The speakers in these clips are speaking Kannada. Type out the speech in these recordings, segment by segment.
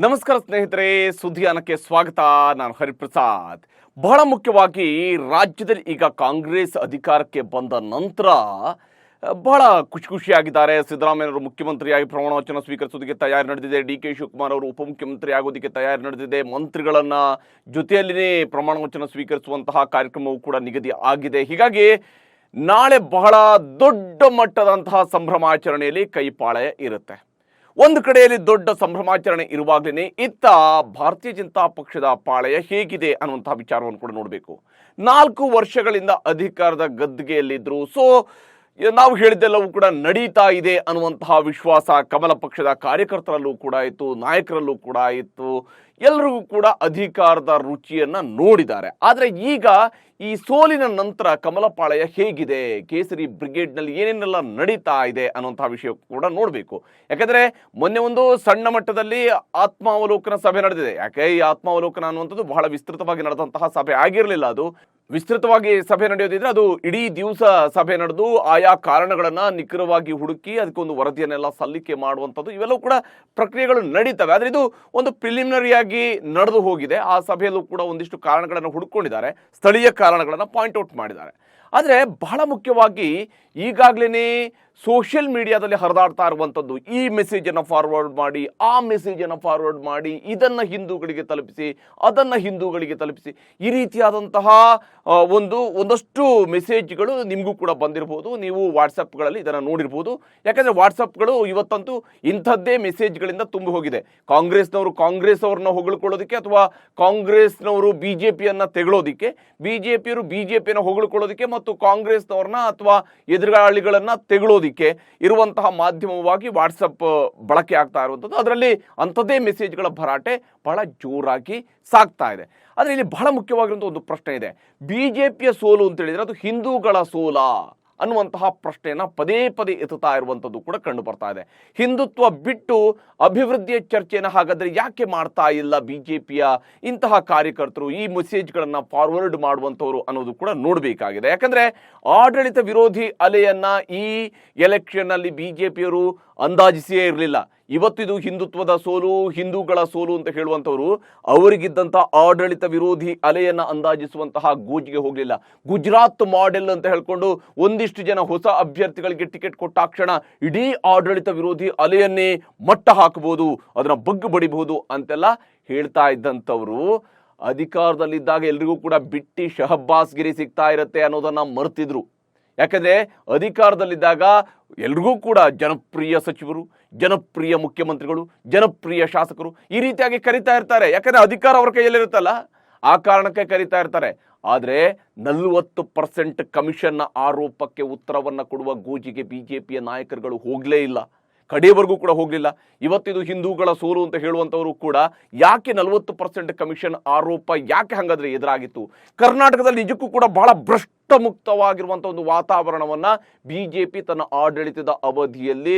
ನಮಸ್ಕಾರ ಸ್ನೇಹಿತರೆ, ಸುದ್ದಿಯಾನಕ್ಕೆ ಸ್ವಾಗತ. ನಾನು ಹರಿಪ್ರಸಾದ್. ಬಹಳ ಮುಖ್ಯವಾಗಿ ರಾಜ್ಯದಲ್ಲಿ ಈಗ ಕಾಂಗ್ರೆಸ್ ಅಧಿಕಾರಕ್ಕೆ ಬಂದ ನಂತರ ಬಹಳ ಖುಷಿಯಾಗಿದ್ದಾರೆ. ಸಿದ್ದರಾಮಯ್ಯವರು ಮುಖ್ಯಮಂತ್ರಿಯಾಗಿ ಪ್ರಮಾಣ ವಚನ ಸ್ವೀಕರಿಸೋದಕ್ಕೆ ತಯಾರಿ ನಡೆದಿದೆ. ಡಿ.ಕೆ. ಶಿವಕುಮಾರ್ ಅವರು ಉಪಮುಖ್ಯಮಂತ್ರಿ ಆಗೋದಕ್ಕೆ ತಯಾರಿ ನಡೆದಿದೆ. ಮಂತ್ರಿಗಳನ್ನ ಜೊತೆಯಲ್ಲಿನೇ ಪ್ರಮಾಣ ವಚನ ಸ್ವೀಕರಿಸುವಂತಹ ಕಾರ್ಯಕ್ರಮವೂ ಕೂಡ ನಿಗದಿ ಆಗಿದೆ. ಹೀಗಾಗಿ ನಾಳೆ ಬಹಳ ದೊಡ್ಡ ಮಟ್ಟದಂತಹ ಸಂಭ್ರಮಾಚರಣೆಯಲ್ಲಿ ಕೈಪಾಳೆ ಇರುತ್ತೆ. ಒಂದು ಕಡೆಯಲ್ಲಿ ದೊಡ್ಡ ಸಂಭ್ರಮಾಚರಣೆ ಇರುವಾಗಲೇ ಇತ್ತ ಭಾರತೀಯ ಜನತಾ ಪಕ್ಷದ ಪಾಳೆಯ ಹೇಗಿದೆ ಅನ್ನುವಂತಹ ವಿಚಾರವನ್ನು ಕೂಡ ನೋಡಬೇಕು. 4 ವರ್ಷಗಳಿಂದ ಅಧಿಕಾರದ ಗದ್ದುಗೆಯಲ್ಲಿದ್ದರು. ನಾವು ಹೇಳಿದ್ದೆಲ್ಲವೂ ಕೂಡ ನಡೀತಾ ಇದೆ ಅನ್ನುವಂತಹ ವಿಶ್ವಾಸ ಕಮಲ ಪಕ್ಷದ ಕಾರ್ಯಕರ್ತರಲ್ಲೂ ಕೂಡ ಇತ್ತು, ನಾಯಕರಲ್ಲೂ ಕೂಡ ಇತ್ತು. ಎಲ್ಲರಿಗೂ ಕೂಡ ಅಧಿಕಾರದ ರುಚಿಯನ್ನ ನೋಡಿದ್ದಾರೆ. ಆದರೆ ಈಗ ಈ ಸೋಲಿನ ನಂತರ ಕಮಲಪಾಳೆಯ ಹೇಗಿದೆ, ಕೇಸರಿ ಬ್ರಿಗೇಡ್ನಲ್ಲಿ ಏನೇನೆಲ್ಲ ನಡೀತಾ ಇದೆ ಅನ್ನುವಂತಹ ವಿಷಯ ಕೂಡ ನೋಡಬೇಕು. ಯಾಕಂದ್ರೆ ಮೊನ್ನೆ ಒಂದು ಸಣ್ಣ ಮಟ್ಟದಲ್ಲಿ ಆತ್ಮಾವಲೋಕನ ಸಭೆ ನಡೆದಿದೆ. ಯಾಕೆ ಈ ಆತ್ಮಾವಲೋಕನ ಅನ್ನುವಂಥದ್ದು ಬಹಳ ವಿಸ್ತೃತವಾಗಿ ನಡೆದಂತಹ ಸಭೆ ಆಗಿರಲಿಲ್ಲ. ಅದು ವಿಸ್ತೃತವಾಗಿ ಸಭೆ ನಡೆಯೋದಿದ್ರೆ ಅದು ಇಡೀ ದಿವಸ ಸಭೆ ನಡೆದು ಆಯಾ ಕಾರಣಗಳನ್ನ ನಿಖರವಾಗಿ ಹುಡುಕಿ ಅದಕ್ಕೊಂದು ವರದಿಯನ್ನೆಲ್ಲ ಸಲ್ಲಿಕೆ ಮಾಡುವಂಥದ್ದು ಇವೆಲ್ಲವೂ ಕೂಡ ಪ್ರಕ್ರಿಯೆಗಳು ನಡೀತವೆ. ಆದರೆ ಇದು ಒಂದು ಪ್ರಿಲಿಮಿನರಿಯಾಗಿ ನಡೆದು ಹೋಗಿದೆ. ಆ ಸಭೆಯಲ್ಲೂ ಕೂಡ ಒಂದಿಷ್ಟು ಕಾರಣಗಳನ್ನು ಹುಡುಕೊಂಡಿದ್ದಾರೆ, ಸ್ಥಳೀಯ ಕಾರಣಗಳನ್ನು ಪಾಯಿಂಟ್ ಔಟ್ ಮಾಡಿದ್ದಾರೆ. ಆದರೆ ಬಹಳ ಮುಖ್ಯವಾಗಿ ಈಗಾಗಲೇ ಸೋಷಿಯಲ್ ಮೀಡಿಯಾದಲ್ಲಿ ಹರಿದಾಡ್ತಾ ಇರುವಂಥದ್ದು ಈ ಮೆಸೇಜನ್ನು ಫಾರ್ವರ್ಡ್ ಮಾಡಿ, ಆ ಮೆಸೇಜನ್ನು ಫಾರ್ವರ್ಡ್ ಮಾಡಿ, ಇದನ್ನು ಹಿಂದೂಗಳಿಗೆ ತಲುಪಿಸಿ, ಅದನ್ನು ಹಿಂದೂಗಳಿಗೆ ತಲುಪಿಸಿ, ಈ ರೀತಿಯಾದಂತಹ ಒಂದಷ್ಟು ಮೆಸೇಜ್ಗಳು ನಿಮಗೂ ಕೂಡ ಬಂದಿರಬಹುದು. ನೀವು ವಾಟ್ಸಪ್ಗಳಲ್ಲಿ ಇದನ್ನು ನೋಡಿರ್ಬೋದು. ಯಾಕಂದರೆ ವಾಟ್ಸಪ್ಗಳು ಇವತ್ತಂತೂ ಇಂಥದ್ದೇ ಮೆಸೇಜ್ಗಳಿಂದ ತುಂಬಿ ಹೋಗಿದೆ. ಕಾಂಗ್ರೆಸ್ ಅವ್ರನ್ನ ಹೊಗಳ್ಕೊಳ್ಳೋದಕ್ಕೆ, ಅಥವಾ ಕಾಂಗ್ರೆಸ್ನವರು BJPಯನ್ನು ತೆಗಳೋದಕ್ಕೆ, BJPಯವರು BJPಯನ್ನು ಹೊಗಳ್ಕೊಳ್ಳೋದಕ್ಕೆ ಮತ್ತು ಕಾಂಗ್ರೆಸ್ನವ್ರನ್ನ ಅಥವಾ ಎದುರಾಳಿಗಳನ್ನು ತೆಗಳೋದಕ್ಕೆ ಇರುವಂತಹ ಮಾಧ್ಯಮವಾಗಿ ವಾಟ್ಸಪ್ ಬಳಕೆ ಆಗ್ತಾ ಇರುವಂಥದ್ದು. ಅದರಲ್ಲಿ ಅಂಥದ್ದೇ ಮೆಸೇಜ್ಗಳ ಭರಾಟೆ ಬಹಳ ಜೋರಾಗಿ ಸಾಗ್ತಾ ಇದೆ. ಆದರೆ ಇಲ್ಲಿ ಬಹಳ ಮುಖ್ಯವಾಗಿರುವಂಥ ಒಂದು ಪ್ರಶ್ನೆ ಇದೆ. BJPಯ ಸೋಲು ಅಂತ ಹೇಳಿದ್ರೆ ಅದು ಹಿಂದೂಗಳ ಸೋಲ ಅನ್ನುವಂತಹ ಪ್ರಶ್ನೆಯನ್ನು ಪದೇ ಪದೇ ಎತ್ತುತ್ತಾ ಇರುವಂಥದ್ದು ಕೂಡ ಕಂಡು ಬರ್ತಾ ಇದೆ. ಹಿಂದುತ್ವ ಬಿಟ್ಟು ಅಭಿವೃದ್ಧಿಯ ಚರ್ಚೆಯನ್ನು ಹಾಗಾದರೆ ಯಾಕೆ ಮಾಡ್ತಾ ಇಲ್ಲ BJPಯ ಇಂತಹ ಕಾರ್ಯಕರ್ತರು, ಈ ಮೆಸೇಜ್ಗಳನ್ನು ಫಾರ್ವರ್ಡ್ ಮಾಡುವಂಥವ್ರು ಅನ್ನೋದು ಕೂಡ ನೋಡಬೇಕಾಗಿದೆ. ಯಾಕಂದರೆ ಆಡಳಿತ ವಿರೋಧಿ ಅಲೆಯನ್ನು ಈ ಎಲೆಕ್ಷನ್ನಲ್ಲಿ BJPಯವರು ಅಂದಾಜಿಸಿಯೇ ಇರಲಿಲ್ಲ. ಇವತ್ತಿದು ಹಿಂದುತ್ವದ ಸೋಲು, ಹಿಂದೂಗಳ ಸೋಲು ಅಂತ ಹೇಳುವಂಥವ್ರು ಅವರಿಗಿದ್ದಂಥ ಆಡಳಿತ ವಿರೋಧಿ ಅಲೆಯನ್ನು ಅಂದಾಜಿಸುವಂತಹ ಗೋಜಿಗೆ ಹೋಗಲಿಲ್ಲ. ಗುಜರಾತ್ ಮಾಡೆಲ್ ಅಂತ ಹೇಳ್ಕೊಂಡು ಒಂದಿಷ್ಟು ಜನ ಹೊಸ ಅಭ್ಯರ್ಥಿಗಳಿಗೆ ಟಿಕೆಟ್ ಕೊಟ್ಟಾಕ್ಷಣ ಇಡೀ ಆಡಳಿತ ವಿರೋಧಿ ಅಲೆಯನ್ನೇ ಮಟ್ಟ ಹಾಕಬಹುದು, ಅದನ್ನು ಬಗ್ಗು ಬಡಿಬಹುದು ಅಂತೆಲ್ಲ ಹೇಳ್ತಾ ಇದ್ದಂಥವ್ರು ಅಧಿಕಾರದಲ್ಲಿದ್ದಾಗ ಎಲ್ರಿಗೂ ಕೂಡ ಬಿಟ್ಟಿ ಶಹಬ್ಬಾಸ್ಗಿರಿ ಸಿಗ್ತಾ ಇರುತ್ತೆ ಅನ್ನೋದನ್ನ ಮರ್ತಿದ್ರು. ಯಾಕಂದರೆ ಅಧಿಕಾರದಲ್ಲಿದ್ದಾಗ ಎಲ್ರಿಗೂ ಕೂಡ ಜನಪ್ರಿಯ ಸಚಿವರು, ಜನಪ್ರಿಯ ಮುಖ್ಯಮಂತ್ರಿಗಳು, ಜನಪ್ರಿಯ ಶಾಸಕರು ಈ ರೀತಿಯಾಗಿ ಕರಿತಾ ಇರ್ತಾರೆ. ಯಾಕಂದರೆ ಅಧಿಕಾರ ಅವ್ರ ಕೈಯಲ್ಲಿರುತ್ತಲ್ಲ, ಆ ಕಾರಣಕ್ಕೆ ಕರಿತಾ ಇರ್ತಾರೆ. ಆದರೆ 40% ಕಮಿಷನ್ನ ಆರೋಪಕ್ಕೆ ಉತ್ತರವನ್ನು ಕೊಡುವ ಗೋಜಿಗೆ BJPಯ ನಾಯಕರುಗಳು ಹೋಗಲೇ ಇಲ್ಲ, ಕಡೆಯವರೆಗೂ ಕೂಡ ಹೋಗಲಿಲ್ಲ. ಇವತ್ತಿದು ಹಿಂದೂಗಳ ಸೋಲು ಅಂತ ಹೇಳುವಂಥವರು ಕೂಡ ಯಾಕೆ 40% ಕಮಿಷನ್ ಆರೋಪ ಯಾಕೆ ಹಾಗಾದರೆ ಎದುರಾಗಿತ್ತು? ಕರ್ನಾಟಕದಲ್ಲಿ ನಿಜಕ್ಕೂ ಕೂಡ ಬಹಳ ಭ್ರಷ್ಟ ಮುಕ್ತವಾಗಿರುವಂಥ ಒಂದು ವಾತಾವರಣವನ್ನು BJP ತನ್ನ ಆಡಳಿತದ ಅವಧಿಯಲ್ಲಿ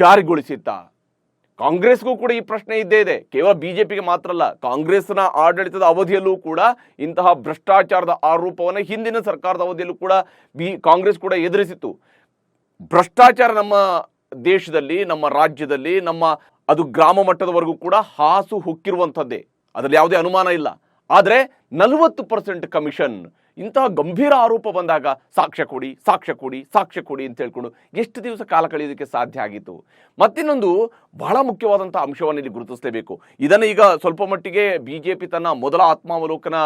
ಜಾರಿಗೊಳಿಸಿತ್ತ. ಕಾಂಗ್ರೆಸ್ಗೂ ಕೂಡ ಈ ಪ್ರಶ್ನೆ ಇದ್ದೇ ಇದೆ. ಕೇವಲ BJPಗೆ ಮಾತ್ರ ಅಲ್ಲ, ಕಾಂಗ್ರೆಸ್ನ ಆಡಳಿತದ ಅವಧಿಯಲ್ಲೂ ಕೂಡ ಇಂತಹ ಭ್ರಷ್ಟಾಚಾರದ ಆರೋಪವನ್ನು ಹಿಂದಿನ ಸರ್ಕಾರದ ಅವಧಿಯಲ್ಲೂ ಕೂಡ ಕಾಂಗ್ರೆಸ್ ಕೂಡ ಎದುರಿಸಿತ್ತು. ಭ್ರಷ್ಟಾಚಾರ ನಮ್ಮ ದೇಶದಲ್ಲಿ, ನಮ್ಮ ರಾಜ್ಯದಲ್ಲಿ, ಅದು ಗ್ರಾಮ ಮಟ್ಟದವರೆಗೂ ಕೂಡ ಹಾಸು ಹೊಕ್ಕಿರುವಂಥದ್ದೇ, ಅದರಲ್ಲಿ ಯಾವುದೇ ಅನುಮಾನ ಇಲ್ಲ. ಆದರೆ 40% ಕಮಿಷನ್, ಇಂತಹ ಗಂಭೀರ ಆರೋಪ ಬಂದಾಗ ಸಾಕ್ಷ್ಯ ಕೊಡಿ ಅಂತ ಹೇಳ್ಕೊಂಡು ಎಷ್ಟು ದಿವಸ ಕಾಲ ಕಳೆಯೋದಕ್ಕೆ ಸಾಧ್ಯ ಆಗಿತ್ತು? ಮತ್ತಿನ್ನೊಂದು ಬಹಳ ಮುಖ್ಯವಾದಂಥ ಅಂಶವನ್ನು ಇಲ್ಲಿ ಗುರುತಿಸಲೇಬೇಕು. ಇದನ್ನು ಈಗ ಸ್ವಲ್ಪ ಮಟ್ಟಿಗೆ BJP ತನ್ನ ಮೊದಲ ಆತ್ಮಾವಲೋಕನ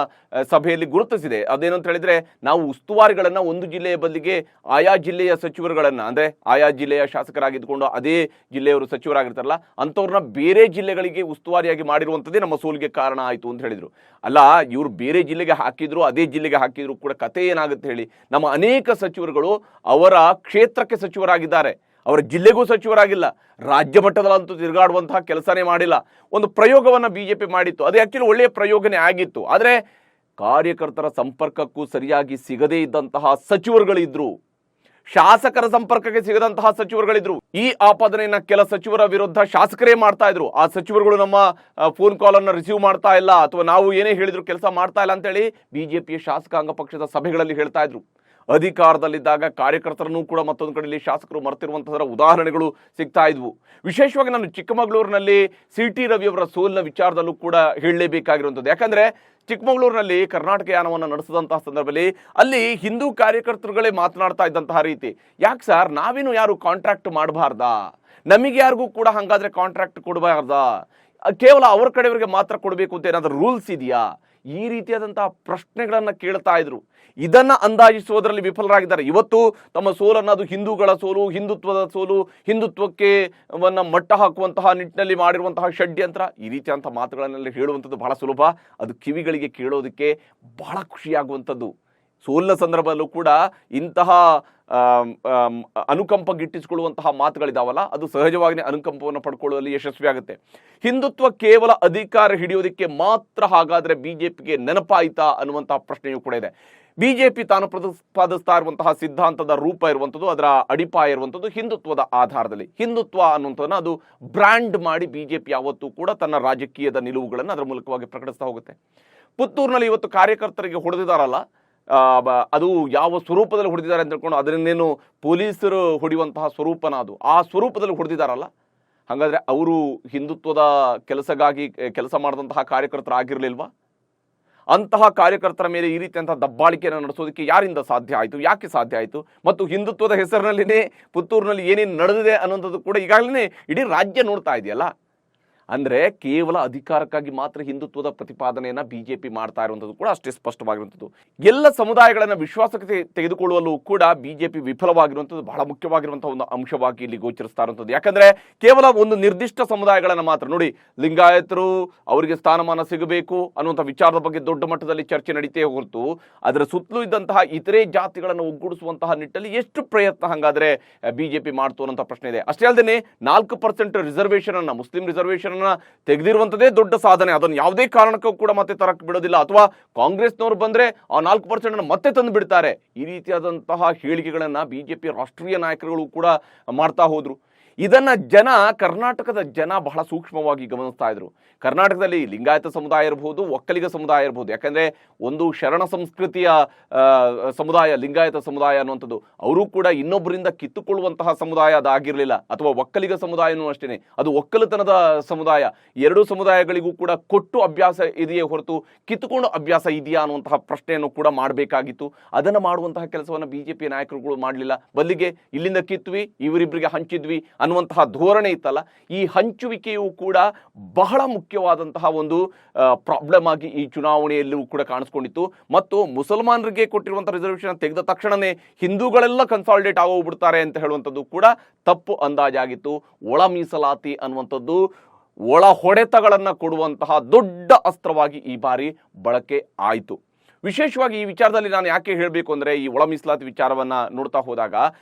ಸಭೆಯಲ್ಲಿ ಗುರುತಿಸಿದೆ. ಅದೇನಂತ ಹೇಳಿದ್ರೆ, ನಾವು ಉಸ್ತುವಾರಿಗಳನ್ನು ಒಂದು ಜಿಲ್ಲೆಯ ಬದಲಿಗೆ ಆಯಾ ಜಿಲ್ಲೆಯ ಸಚಿವರುಗಳನ್ನು, ಅಂದರೆ ಆಯಾ ಜಿಲ್ಲೆಯ ಶಾಸಕರಾಗಿದ್ದುಕೊಂಡು ಅದೇ ಜಿಲ್ಲೆಯವರು ಸಚಿವರಾಗಿರ್ತಾರಲ್ಲ ಅಂಥವ್ರನ್ನ ಬೇರೆ ಜಿಲ್ಲೆಗಳಿಗೆ ಉಸ್ತುವಾರಿಯಾಗಿ ಮಾಡಿರುವಂಥದ್ದೇ ನಮ್ಮ ಸೋಲಿಗೆ ಕಾರಣ ಆಯಿತು ಅಂತ ಹೇಳಿದರು. ಅಲ್ಲ, ಇವರು ಬೇರೆ ಜಿಲ್ಲೆಗೆ ಹಾಕಿದ್ರು, ಅದೇ ಜಿಲ್ಲೆಗೆ ಹಾಕಿದ್ರು ಕೂಡ ಕತೆ ಏನಾಗುತ್ತೆ ಹೇಳಿ? ನಮ್ಮ ಅನೇಕ ಸಚಿವರುಗಳು ಅವರ ಕ್ಷೇತ್ರಕ್ಕೆ ಸಚಿವರಾಗಿದ್ದಾರೆ, ಅವರ ಜಿಲ್ಲೆಗೂ ಸಚಿವರಾಗಿಲ್ಲ. ರಾಜ್ಯ ಮಟ್ಟದಲ್ಲಂತೂ ತಿರುಗಾಡುವಂತಹ ಕೆಲಸನೇ ಮಾಡಿಲ್ಲ. ಒಂದು ಪ್ರಯೋಗವನ್ನು BJP ಮಾಡಿತ್ತು, ಅದು ಆ್ಯಕ್ಚುಲಿ ಒಳ್ಳೆಯ ಪ್ರಯೋಗನೇ ಆಗಿತ್ತು. ಆದರೆ ಕಾರ್ಯಕರ್ತರ ಸಂಪರ್ಕಕ್ಕೂ ಸರಿಯಾಗಿ ಸಿಗದೇ ಇದ್ದಂತಹ ಸಚಿವರುಗಳಿದ್ರು, ಶಾಸಕರ ಸಂಪರ್ಕಕ್ಕೆ ಸಿಗದಂತಹ ಸಚಿವರುಗಳಿದ್ರು. ಈ ಆಪಾದನೆಯನ್ನ ಕೆಲ ಸಚಿವರ ವಿರುದ್ಧ ಶಾಸಕರೇ ಮಾಡ್ತಾ ಇದ್ರು. ಆ ಸಚಿವರುಗಳು ನಮ್ಮ ಫೋನ್ ಕಾಲ್ ಅನ್ನು ರಿಸೀವ್ ಮಾಡ್ತಾ ಇಲ್ಲ, ಅಥವಾ ನಾವು ಏನೇ ಹೇಳಿದ್ರು ಕೆಲಸ ಮಾಡ್ತಾ ಇಲ್ಲ ಅಂತೇಳಿ BJPಯ ಶಾಸಕಾಂಗ ಪಕ್ಷದ ಸಭೆಗಳಲ್ಲಿ ಹೇಳ್ತಾ ಇದ್ರು. ಅಧಿಕಾರದಲ್ಲಿದ್ದಾಗ ಕಾರ್ಯಕರ್ತರನ್ನು ಕೂಡ ಮತ್ತೊಂದು ಕಡೆಯಲ್ಲಿ ಶಾಸಕರು ಮರೆತಿರುವಂತಹ ಉದಾಹರಣೆಗಳು ಸಿಗ್ತಾ ಇದ್ವು. ವಿಶೇಷವಾಗಿ ನಾನು ಚಿಕ್ಕಮಗಳೂರಿನಲ್ಲಿ ಸಿ.ಟಿ. ರವಿಯವರ ಸೋಲಿನ ವಿಚಾರದಲ್ಲೂ ಕೂಡ ಹೇಳಲೇಬೇಕಾಗಿರುವಂಥದ್ದು. ಯಾಕಂದ್ರೆ ಚಿಕ್ಕಮಗಳೂರಿನಲ್ಲಿ ಕರ್ನಾಟಕ ಯಾನವನ್ನು ನಡೆಸಿದಂತಹ ಸಂದರ್ಭದಲ್ಲಿ ಅಲ್ಲಿ ಹಿಂದೂ ಕಾರ್ಯಕರ್ತರುಗಳೇ ಮಾತನಾಡ್ತಾ ಇದ್ದಂತಹ ರೀತಿ, ಯಾಕೆ ಸರ್ ನಾವೇನು ಯಾರು ಕಾಂಟ್ರಾಕ್ಟ್ ಮಾಡಬಾರ್ದಾ, ನಮಗೆ ಯಾರಿಗೂ ಕೂಡ ಹಂಗಾದ್ರೆ ಕಾಂಟ್ರಾಕ್ಟ್ ಕೊಡಬಾರ್ದಾ, ಕೇವಲ ಅವ್ರ ಕಡೆಯವರಿಗೆ ಮಾತ್ರ ಕೊಡಬೇಕು ಅಂತ ಏನಾದರೂ ರೂಲ್ಸ್ ಇದೆಯಾ, ಈ ರೀತಿಯಾದಂತಹ ಪ್ರಶ್ನೆಗಳನ್ನ ಕೇಳ್ತಾ ಇದ್ರು. ಇದನ್ನ ಅಂದಾಜಿಸುವುದರಲ್ಲಿ ವಿಫಲರಾಗಿದ್ದಾರೆ. ಇವತ್ತು ತಮ್ಮ ಸೋಲನ್ನು ಅದು ಹಿಂದೂಗಳ ಸೋಲು, ಹಿಂದುತ್ವದ ಸೋಲು, ಹಿಂದುತ್ವಕ್ಕೆ ಮಟ್ಟ ಹಾಕುವಂತಹ ನಿಟ್ಟಿನಲ್ಲಿ ಮಾಡಿರುವಂತಹ ಷಡ್ಯಂತ್ರ, ಈ ರೀತಿಯಾದಂತಹ ಮಾತುಗಳನ್ನೆಲ್ಲ ಹೇಳುವಂಥದ್ದು ಬಹಳ ಸುಲಭ. ಅದು ಕಿವಿಗಳಿಗೆ ಕೇಳೋದಕ್ಕೆ ಬಹಳ ಖುಷಿಯಾಗುವಂಥದ್ದು. ಸೋಲಿನ ಸಂದರ್ಭದಲ್ಲೂ ಕೂಡ ಇಂತಹ ಅನುಕಂಪ ಗಿಟ್ಟಿಸಿಕೊಳ್ಳುವಂತಹ ಮಾತುಗಳಿದಾವಲ್ಲ, ಅದು ಸಹಜವಾಗಿ ಅನುಕಂಪವನ್ನು ಪಡ್ಕೊಳ್ಳುವಲ್ಲಿ ಯಶಸ್ವಿಯಾಗುತ್ತೆ. ಹಿಂದುತ್ವ ಕೇವಲ ಅಧಿಕಾರ ಹಿಡಿಯೋದಕ್ಕೆ ಮಾತ್ರ ಹಾಗಾದ್ರೆ ಬಿಜೆಪಿಗೆ ನೆನಪಾಯಿತಾ ಅನ್ನುವಂತಹ ಪ್ರಶ್ನೆಯೂ ಕೂಡ ಇದೆ. ಬಿಜೆಪಿ ತಾನು ಪ್ರತಿಪಾದಿಸ್ತಾ ಇರುವಂತಹ ಸಿದ್ಧಾಂತದ ರೂಪ ಇರುವಂಥದ್ದು, ಅದರ ಅಡಿಪಾಯ ಇರುವಂಥದ್ದು ಹಿಂದುತ್ವದ ಆಧಾರದಲ್ಲಿ. ಹಿಂದುತ್ವ ಅನ್ನುವಂಥದ್ದನ್ನು ಅದು ಬ್ರ್ಯಾಂಡ್ ಮಾಡಿ ಬಿಜೆಪಿ ಯಾವತ್ತೂ ಕೂಡ ತನ್ನ ರಾಜಕೀಯದ ನಿಲುವುಗಳನ್ನು ಅದರ ಮೂಲಕವಾಗಿ ಪ್ರಕಟಿಸ್ತಾ ಹೋಗುತ್ತೆ. ಪುತ್ತೂರಿನಲ್ಲಿ ಇವತ್ತು ಕಾರ್ಯಕರ್ತರಿಗೆ ಹೊಡೆದಿದ್ದಾರಲ್ಲ, ಅದು ಯಾವ ಸ್ವರೂಪದಲ್ಲಿ ಹೊಡೆದಿದ್ದಾರೆ ಅಂತ ತಿಳ್ಕೊಂಡು ಅದನ್ನೇನು ಪೊಲೀಸರು ಹೊಡೆಯುವಂತಹ ಸ್ವರೂಪನ ಅದು ಆ ಸ್ವರೂಪದಲ್ಲಿ ಹೊಡೆದಿದ್ದಾರಲ್ಲ, ಹಾಗಾದ್ರೆ ಅವರು ಹಿಂದುತ್ವದ ಕೆಲಸ ಮಾಡಿದಂತಹ ಕಾರ್ಯಕರ್ತರಾಗಿರ್ಲಿಲ್ವಾ? ಅಂತಹ ಕಾರ್ಯಕರ್ತರ ಮೇಲೆ ಈ ರೀತಿಯಂತಹ ದಬ್ಬಾಳಿಕೆಯನ್ನು ನಡೆಸೋದಕ್ಕೆ ಯಾರಿಂದ ಸಾಧ್ಯ ಆಯಿತು, ಯಾಕೆ ಸಾಧ್ಯ ಆಯಿತು? ಮತ್ತು ಹಿಂದುತ್ವದ ಹೆಸರಿನಲ್ಲಿನೇ ಪುತ್ತೂರಿನಲ್ಲಿ ಏನೇನು ನಡೆದಿದೆ ಅನ್ನೋಂಥದ್ದು ಕೂಡ ಈಗಾಗಲೇ ಇಡೀ ರಾಜ್ಯ ನೋಡ್ತಾ ಇದೆಯಲ್ಲ. ಅಂದರೆ ಕೇವಲ ಅಧಿಕಾರಕ್ಕಾಗಿ ಮಾತ್ರ ಹಿಂದುತ್ವದ ಪ್ರತಿಪಾದನೆಯನ್ನು ಬಿಜೆಪಿ ಮಾಡ್ತಾ ಇರುವಂಥದ್ದು ಕೂಡ ಅಷ್ಟೇ ಸ್ಪಷ್ಟವಾಗಿರುವಂಥದ್ದು. ಎಲ್ಲ ಸಮುದಾಯಗಳನ್ನು ವಿಶ್ವಾಸಕ್ಕೆ ತೆಗೆದುಕೊಳ್ಳುವಲ್ಲೂ ಕೂಡ ಬಿಜೆಪಿ ವಿಫಲವಾಗಿರುವಂಥದ್ದು ಬಹಳ ಮುಖ್ಯವಾಗಿರುವಂತಹ ಒಂದು ಅಂಶವಾಗಿ ಇಲ್ಲಿ ಗೋಚರಿಸ್ತಾ ಇರುವಂಥದ್ದು. ಯಾಕಂದ್ರೆ ಕೇವಲ ಒಂದು ನಿರ್ದಿಷ್ಟ ಸಮುದಾಯಗಳನ್ನು ಮಾತ್ರ ನೋಡಿ, ಲಿಂಗಾಯತರು ಅವರಿಗೆ ಸ್ಥಾನಮಾನ ಸಿಗಬೇಕು ಅನ್ನುವಂಥ ವಿಚಾರದ ಬಗ್ಗೆ ದೊಡ್ಡ ಮಟ್ಟದಲ್ಲಿ ಚರ್ಚೆ ನಡೀತೇ ಹೊರತು ಅದರ ಸುತ್ತಲೂ ಇದ್ದಂತಹ ಇತರೆ ಜಾತಿಗಳನ್ನು ಒಗ್ಗೂಡಿಸುವಂತಹ ನಿಟ್ಟಲ್ಲಿ ಎಷ್ಟು ಪ್ರಯತ್ನ ಹಾಗಾದ್ರೆ ಬಿಜೆಪಿ ಮಾಡ್ತು ಅನ್ನೋಂಥ ಪ್ರಶ್ನೆ ಇದೆ. ಅಷ್ಟೇ ಅಲ್ಲದೆ 4% ರಿಸರ್ವೇಷನ್ ಅನ್ನ, ಮುಸ್ಲಿಂ ರಿಸರ್ವೇಷನ್ ತೆಗೆದಿರುವಂತದೇ ದೊಡ್ಡ ಸಾಧನೆ. ಅದನ್ನು ಯಾವುದೇ ಕಾರಣಕ್ಕೂ ಕೂಡ ಮತ್ತೆ ತರಕ್ ಬಿಡೋದಿಲ್ಲ. ಅಥವಾ ಕಾಂಗ್ರೆಸ್ನವರು ಬಂದ್ರೆ ಆ 4% ಮತ್ತೆ ತಂದು ಬಿಡ್ತಾರೆ. ಈ ರೀತಿಯಾದಂತಹ ಹೇಳಿಕೆಗಳನ್ನ ಬಿಜೆಪಿ ರಾಷ್ಟ್ರೀಯ ನಾಯಕರುಗಳು ಕೂಡ ಮಾಡ್ತಾ ಹೋದ್ರು. ಇದನ್ನ ಕರ್ನಾಟಕದ ಜನ ಬಹಳ ಸೂಕ್ಷ್ಮವಾಗಿ ಗಮನಿಸ್ತಾ ಇದ್ರು. ಕರ್ನಾಟಕದಲ್ಲಿ ಲಿಂಗಾಯತ ಸಮುದಾಯ ಇರಬಹುದು, ಒಕ್ಕಲಿಗ ಸಮುದಾಯ ಇರಬಹುದು. ಯಾಕಂದ್ರೆ ಒಂದು ಶರಣ ಸಂಸ್ಕೃತಿಯ ಸಮುದಾಯ ಲಿಂಗಾಯತ ಸಮುದಾಯ ಅನ್ನುವಂಥದ್ದು, ಅವರು ಕೂಡ ಇನ್ನೊಬ್ಬರಿಂದ ಕಿತ್ತುಕೊಳ್ಳುವಂತಹ ಸಮುದಾಯ ಅದಾಗಿರ್ಲಿಲ್ಲ. ಅಥವಾ ಒಕ್ಕಲಿಗ ಸಮುದಾಯನೂ ಅಷ್ಟೇನೆ, ಅದು ಒಕ್ಕಲತನದ ಸಮುದಾಯ. ಎರಡೂ ಸಮುದಾಯಗಳಿಗೂ ಕೂಡ ಕೊಟ್ಟು ಅಭ್ಯಾಸ ಇದೆಯೇ ಹೊರತು ಕಿತ್ತುಕೊಂಡು ಅಭ್ಯಾಸ ಇದೆಯಾ ಅನ್ನುವಂತಹ ಪ್ರಶ್ನೆಯನ್ನು ಕೂಡ ಮಾಡಬೇಕಾಗಿತ್ತು. ಅದನ್ನು ಮಾಡುವಂತಹ ಕೆಲಸವನ್ನು ಬಿಜೆಪಿ ನಾಯಕರುಗಳು ಮಾಡಲಿಲ್ಲ. ಬದಲಿಗೆ ಇಲ್ಲಿಂದ ಕಿತ್ವಿ, ಇವರಿಬ್ಬರಿಗೆ ಹಂಚಿದ್ವಿ ಅನ್ನುವಂತಹ ಧೋರಣೆ ಇತ್ತಲ್ಲ, ಈ ಹಂಚುವಿಕೆಯು ಕೂಡ ಬಹಳ ಮುಖ್ಯವಾದಂತಹ ಒಂದು ಪ್ರಾಬ್ಲಮ್ ಆಗಿ ಈ ಚುನಾವಣೆಯಲ್ಲೂ ಕೂಡ ಕಾಣಿಸ್ಕೊಂಡಿತ್ತು. ಮತ್ತು ಮುಸಲ್ಮಾನರಿಗೆ ಕೊಟ್ಟಿರುವಂತಹ ರಿಸರ್ವೇಷನ್ ತೆಗೆದ ತಕ್ಷಣನೇ ಹಿಂದೂಗಳೆಲ್ಲ ಕನ್ಸಾಲಿಡೇಟ್ ಆಗೋಗ್ಬಿಡ್ತಾರೆ ಅಂತ ಹೇಳುವಂಥದ್ದು ಕೂಡ ತಪ್ಪು ಅಂದಾಜಾಗಿತ್ತು. ಒಳ ಮೀಸಲಾತಿ ಅನ್ನುವಂಥದ್ದು ಒಳ ಹೊಡೆತಗಳನ್ನು ಕೊಡುವಂತಹ ದೊಡ್ಡ ಅಸ್ತ್ರವಾಗಿ ಈ ಬಾರಿ ಬಳಕೆ ಆಯಿತು. ವಿಶೇಷವಾಗಿ ಈ ವಿಚಾರದಲ್ಲಿ ನಾನು ಯಾಕೆ ಹೇಳಬೇಕು ಅಂದರೆ, ಈ ಒಳ ಮೀಸಲಾತಿ ವಿಚಾರವನ್ನು ನೋಡ್ತಾ ಹೋದಾಗ